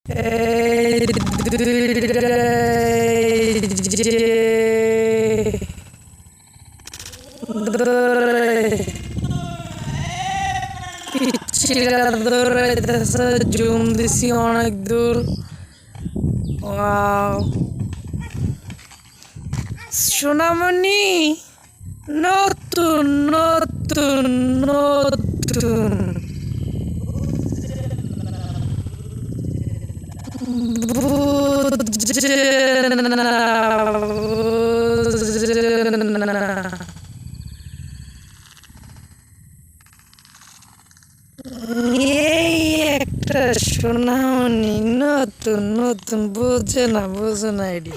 এই জুম দিছি অনেক দূর। ওয়াও সোনামণি, নতুন নতুন নতুন এই একটা সোনামণি নতুন নতুন বোঝে না এডি।